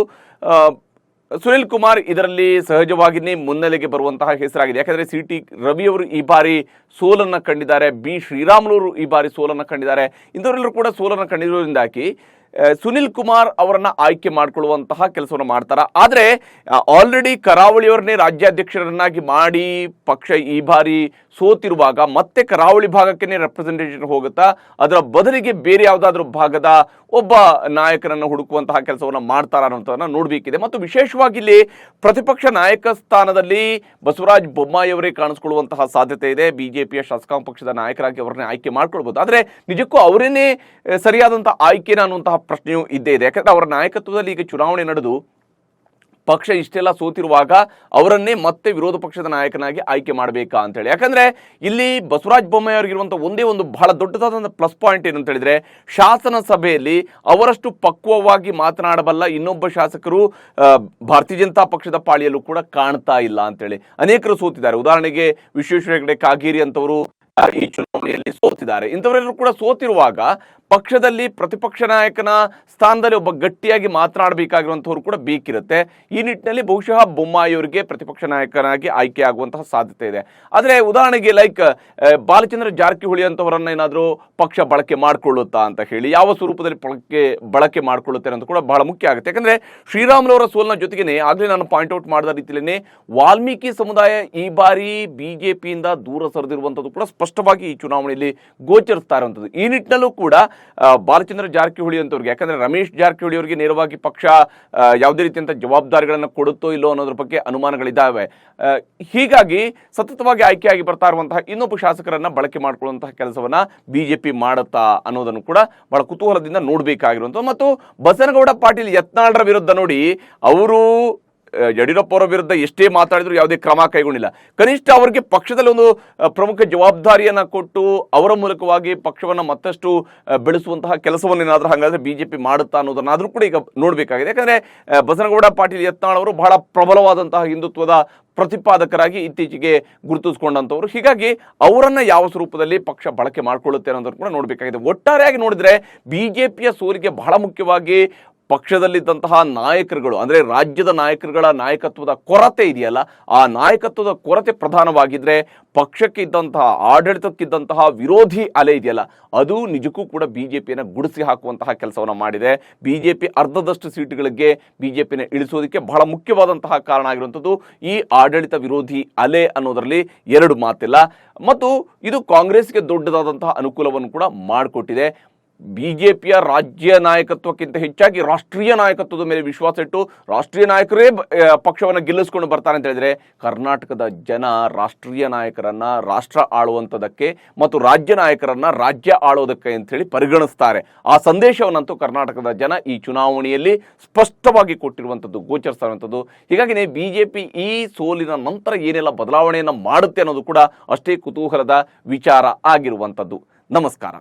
ಸುನಿಲ್ ಕುಮಾರ್ ಇದರಲ್ಲಿ ಸಹಜವಾಗಿಯೇ ಮುನ್ನೆಲೆಗೆ ಬರುವಂತಹ ಹೆಸರಾಗಿದೆ. ಯಾಕಂದರೆ ಸಿ.ಟಿ. ರವಿಯವರು ಈ ಬಾರಿ ಸೋಲನ್ನು ಕಂಡಿದ್ದಾರೆ, ಬಿ ಶ್ರೀರಾಮುಲು ಈ ಬಾರಿ ಸೋಲನ್ನು ಕಂಡಿದ್ದಾರೆ. ಇಂಥವರೆಲ್ಲರೂ ಕೂಡ ಸೋಲನ್ನು ಕಂಡಿರೋದ್ರಿಂದಾಗಿ ಸುನಿಲ್ ಕುಮಾರ್ ಅವರನ್ನ ಆಯ್ಕೆ ಮಾಡಿಕೊಳ್ಳುವಂತಹ ಕೆಲಸವನ್ನು ಮಾಡ್ತಾರೆ. ಆದರೆ ಆಲ್ರೆಡಿ ಕರಾವಳಿಯವರನ್ನೇ ರಾಜ್ಯಾಧ್ಯಕ್ಷರನ್ನಾಗಿ ಮಾಡಿ ಪಕ್ಷ ಈ ಬಾರಿ ಸೋತಿರುವಾಗ ಮತ್ತೆ ಕರಾವಳಿ ಭಾಗಕ್ಕೆ ರೆಪ್ರೆಸೆಂಟೇಷನ್ ಹೋಗುತ್ತಾ, ಅದರ ಬದಲಿಗೆ ಬೇರೆ ಯಾವುದಾದ್ರೂ ಭಾಗದ ಒಬ್ಬ ನಾಯಕನನ್ನು ಹುಡುಕುವಂತಹ ಕೆಲಸವನ್ನು ಮಾಡ್ತಾರ ಅನ್ನೋದನ್ನ ನೋಡಬೇಕಿದೆ. ಮತ್ತು ವಿಶೇಷವಾಗಿ ಇಲ್ಲಿ ಪ್ರತಿಪಕ್ಷ ನಾಯಕ ಸ್ಥಾನದಲ್ಲಿ ಬಸವರಾಜ ಬೊಮ್ಮಾಯಿ ಅವರೇ ಕಾಣಿಸ್ಕೊಳ್ಳುವಂತಹ ಸಾಧ್ಯತೆ ಇದೆ. ಬಿಜೆಪಿಯ ಶಾಸಕಾಂಗ ಪಕ್ಷದ ನಾಯಕರಾಗಿ ಅವರನ್ನೇ ಆಯ್ಕೆ ಮಾಡ್ಕೊಳ್ಬಹುದು. ಆದರೆ ನಿಜಕ್ಕೂ ಅವರೇನೇ ಸರಿಯಾದಂತಹ ಆಯ್ಕೆನ ಅನ್ನುವಂತಹ ಪ್ರಶ್ನೆಯೂ ಇದ್ದೇ ಇದೆ. ಯಾಕಂದ್ರೆ ಅವರ ನಾಯಕತ್ವದಲ್ಲಿ ಈಗ ಚುನಾವಣೆ ನಡೆದು ಪಕ್ಷ ಇಷ್ಟೆಲ್ಲ ಸೋತಿರುವಾಗ ಅವರನ್ನೇ ಮತ್ತೆ ವಿರೋಧ ಪಕ್ಷದ ನಾಯಕನಾಗಿ ಆಯ್ಕೆ ಮಾಡಬೇಕಾ ಅಂತೇಳಿ. ಯಾಕಂದ್ರೆ ಇಲ್ಲಿ ಬಸವರಾಜ ಬೊಮ್ಮಾಯಿ ಅವರಿಗಿರುವಂಥ ಒಂದೇ ಒಂದು ಬಹಳ ದೊಡ್ಡದಾದ ಪ್ಲಸ್ ಪಾಯಿಂಟ್ ಏನು ಅಂತ ಹೇಳಿದ್ರೆ, ಶಾಸನ ಸಭೆಯಲ್ಲಿ ಅವರಷ್ಟು ಪಕ್ವವಾಗಿ ಮಾತನಾಡಬಲ್ಲ ಇನ್ನೊಬ್ಬ ಶಾಸಕರು ಭಾರತೀಯ ಜನತಾ ಪಕ್ಷದ ಪಾಳಿಯಲ್ಲೂ ಕೂಡ ಕಾಣ್ತಾ ಇಲ್ಲ ಅಂತೇಳಿ. ಅನೇಕರು ಸೋತಿದ್ದಾರೆ. ಉದಾಹರಣೆಗೆ ವಿಶ್ವೇಶ್ವರ ಹೆಗಡೆ ಕಾಗೇರಿ ಅಂತವರು ಈ ಚುನಾವಣೆಯಲ್ಲಿ ಸೋತಿದ್ದಾರೆ. ಇಂಥವರೆಲ್ಲರೂ ಕೂಡ ಸೋತಿರುವಾಗ ಪಕ್ಷದಲ್ಲಿ ಪ್ರತಿಪಕ್ಷ ನಾಯಕನ ಸ್ಥಾನದಲ್ಲಿ ಒಬ್ಬ ಗಟ್ಟಿಯಾಗಿ ಮಾತನಾಡಬೇಕಾಗಿರುವಂಥವ್ರು ಕೂಡ ಬೇಕಿರುತ್ತೆ. ಈ ನಿಟ್ಟಿನಲ್ಲಿ ಬಹುಶಃ ಬೊಮ್ಮಾಯಿ ಅವರಿಗೆ ಪ್ರತಿಪಕ್ಷ ನಾಯಕನಾಗಿ ಆಯ್ಕೆ ಆಗುವಂತಹ ಸಾಧ್ಯತೆ ಇದೆ. ಆದರೆ ಉದಾಹರಣೆಗೆ ಲೈಕ್ ಬಾಲಚಂದ್ರ ಜಾರಕಿಹೊಳಿ ಅಂತವರನ್ನ ಏನಾದರೂ ಪಕ್ಷ ಬಳಕೆ ಮಾಡಿಕೊಳ್ಳುತ್ತಾ ಅಂತ ಹೇಳಿ, ಯಾವ ಸ್ವರೂಪದಲ್ಲಿ ಬಳಕೆ ಮಾಡಿಕೊಳ್ಳುತ್ತೆ ಅಂತ ಕೂಡ ಬಹಳ ಮುಖ್ಯ ಆಗುತ್ತೆ. ಯಾಕಂದ್ರೆ ಶ್ರೀರಾಮುಲು ಅವರ ಸೋಲಿನ ಜೊತೆಗೇನೆ ಆಗಲೇ ನಾನು ಪಾಯಿಂಟ್ ಔಟ್ ಮಾಡಿದ ರೀತಿಯಲ್ಲೇ ವಾಲ್ಮೀಕಿ ಸಮುದಾಯ ಈ ಬಾರಿ ಬಿಜೆಪಿಯಿಂದ ದೂರ ಸರಿದಿರುವಂಥದ್ದು ಕೂಡ ಸ್ಪಷ್ಟವಾಗಿ ಈ ಚುನಾವಣೆಯಲ್ಲಿ ಗೋಚರಿಸ್ತಾ ಇರುವಂಥದ್ದು. ಈ ನಿಟ್ಟಿನಲ್ಲೂ ಕೂಡ ಬಾಲಚಂದ್ರ ಜಾರಕಿಹೊಳಿ ಅಂತವ್ರಿಗೆ, ಯಾಕಂದ್ರೆ ರಮೇಶ್ ಜಾರಕಿಹೊಳಿ ಅವರಿಗೆ ನೇರವಾಗಿ ಪಕ್ಷ ಯಾವುದೇ ರೀತಿಯಂತ ಜವಾಬ್ದಾರಿಗಳನ್ನು ಕೊಡುತ್ತೋ ಇಲ್ಲೋ ಅನ್ನೋದ್ರ ಬಗ್ಗೆ ಅನುಮಾನಗಳಿದ್ದಾವೆ. ಹೀಗಾಗಿ ಸತತವಾಗಿ ಆಯ್ಕೆಯಾಗಿ ಬರ್ತಾ ಇರುವಂತಹ ಇನ್ನೊಬ್ಬ ಶಾಸಕರನ್ನ ಬಳಕೆ ಮಾಡಿಕೊಳ್ಳುವಂತಹ ಕೆಲಸವನ್ನ ಬಿಜೆಪಿ ಮಾಡುತ್ತಾ ಅನ್ನೋದನ್ನು ಕೂಡ ಬಹಳ ಕುತೂಹಲದಿಂದ ನೋಡಬೇಕಾಗಿರುವಂಥದ್ದು. ಮತ್ತು ಬಸನಗೌಡ ಪಾಟೀಲ್ ಯತ್ನಾಳ್ರ ವಿರುದ್ಧ ನೋಡಿ, ಅವರು ಯಡಿಯೂರಪ್ಪ ಅವರ ವಿರುದ್ಧ ಎಷ್ಟೇ ಮಾತಾಡಿದ್ರು ಯಾವುದೇ ಕ್ರಮ ಕೈಗೊಂಡಿಲ್ಲ. ಕನಿಷ್ಠ ಅವರಿಗೆ ಪಕ್ಷದಲ್ಲಿ ಒಂದು ಪ್ರಮುಖ ಜವಾಬ್ದಾರಿಯನ್ನು ಕೊಟ್ಟು ಅವರ ಮೂಲಕವಾಗಿ ಪಕ್ಷವನ್ನು ಮತ್ತಷ್ಟು ಬೆಳೆಸುವಂತಹ ಕೆಲಸವನ್ನು ಏನಾದರೂ ಹಾಗಾದ್ರೆ ಬಿಜೆಪಿ ಮಾಡುತ್ತಾ ಅನ್ನೋದನ್ನಾದರೂ ಕೂಡ ಈಗ ನೋಡಬೇಕಾಗಿದೆ. ಯಾಕಂದ್ರೆ ಬಸನಗೌಡ ಪಾಟೀಲ್ ಯತ್ನಾಳ್ ಅವರು ಬಹಳ ಪ್ರಬಲವಾದಂತಹ ಹಿಂದುತ್ವದ ಪ್ರತಿಪಾದಕರಾಗಿ ಇತ್ತೀಚೆಗೆ ಗುರುತಿಸಿಕೊಂಡಂಥವ್ರು. ಹೀಗಾಗಿ ಅವರನ್ನ ಯಾವ ಸ್ವರೂಪದಲ್ಲಿ ಪಕ್ಷ ಬಳಕೆ ಮಾಡಿಕೊಳ್ಳುತ್ತೆ ಅನ್ನೋದನ್ನು ಕೂಡ ನೋಡಬೇಕಾಗಿದೆ. ಒಟ್ಟಾರೆಯಾಗಿ ನೋಡಿದ್ರೆ ಬಿಜೆಪಿಯ ಸೋಲಿಗೆ ಬಹಳ ಮುಖ್ಯವಾಗಿ ಪಕ್ಷದಲ್ಲಿದ್ದಂತಹ ನಾಯಕರುಗಳು, ಅಂದರೆ ರಾಜ್ಯದ ನಾಯಕರುಗಳ ನಾಯಕತ್ವದ ಕೊರತೆ ಇದೆಯಲ್ಲ, ಆ ನಾಯಕತ್ವದ ಕೊರತೆ ಪ್ರಧಾನವಾಗಿದ್ದರೆ ಪಕ್ಷಕ್ಕೆ ಇದ್ದಂತಹ ಆಡಳಿತಕ್ಕಿದ್ದಂತಹ ವಿರೋಧಿ ಅಲೆ ಇದೆಯಲ್ಲ, ಅದು ನಿಜಕ್ಕೂ ಕೂಡ ಬಿಜೆಪಿಯನ್ನು ಗುಡಿಸಿ ಹಾಕುವಂತಹ ಕೆಲಸವನ್ನು ಮಾಡಿದೆ. ಬಿಜೆಪಿ ಅರ್ಧದಷ್ಟು ಸೀಟುಗಳಿಗೆ ಬಿಜೆಪಿನ ಇಳಿಸೋದಕ್ಕೆ ಬಹಳ ಮುಖ್ಯವಾದಂತಹ ಕಾರಣ ಆಗಿರುವಂಥದ್ದು ಈ ಆಡಳಿತ ವಿರೋಧಿ ಅಲೆ ಅನ್ನೋದರಲ್ಲಿ ಎರಡು ಮಾತಿಲ್ಲ. ಮತ್ತು ಇದು ಕಾಂಗ್ರೆಸ್ಗೆ ದೊಡ್ಡದಾದಂತಹ ಅನುಕೂಲವನ್ನು ಕೂಡ ಮಾಡಿಕೊಟ್ಟಿದೆ. ಬಿಜೆಪಿಯ ರಾಜ್ಯ ನಾಯಕತ್ವಕ್ಕಿಂತ ಹೆಚ್ಚಾಗಿ ರಾಷ್ಟ್ರೀಯ ನಾಯಕತ್ವದ ಮೇಲೆ ವಿಶ್ವಾಸ ಇಟ್ಟು ರಾಷ್ಟ್ರೀಯ ನಾಯಕರೇ ಪಕ್ಷವನ್ನು ಗೆಲ್ಲಿಸ್ಕೊಂಡು ಬರ್ತಾರೆ ಅಂತ ಹೇಳಿದ್ರೆ, ಕರ್ನಾಟಕದ ಜನ ರಾಷ್ಟ್ರೀಯ ನಾಯಕರನ್ನ ರಾಷ್ಟ್ರ ಆಳುವಂಥದಕ್ಕೆ ಮತ್ತು ರಾಜ್ಯ ನಾಯಕರನ್ನ ರಾಜ್ಯ ಆಳೋದಕ್ಕೆ ಅಂತ ಹೇಳಿ ಪರಿಗಣಿಸ್ತಾರೆ. ಆ ಸಂದೇಶವನ್ನಂತೂ ಕರ್ನಾಟಕದ ಜನ ಈ ಚುನಾವಣೆಯಲ್ಲಿ ಸ್ಪಷ್ಟವಾಗಿ ಕೊಟ್ಟಿರುವಂಥದ್ದು, ಗೋಚರಿಸಿರುವಂಥದ್ದು. ಹೀಗಾಗಿ ಬಿಜೆಪಿ ಈ ಸೋಲಿನ ನಂತರ ಏನೆಲ್ಲ ಬದಲಾವಣೆಯನ್ನು ಮಾಡುತ್ತೆ ಅನ್ನೋದು ಕೂಡ ಅಷ್ಟೇ ಕುತೂಹಲದ ವಿಚಾರ ಆಗಿರುವಂಥದ್ದು. ನಮಸ್ಕಾರ.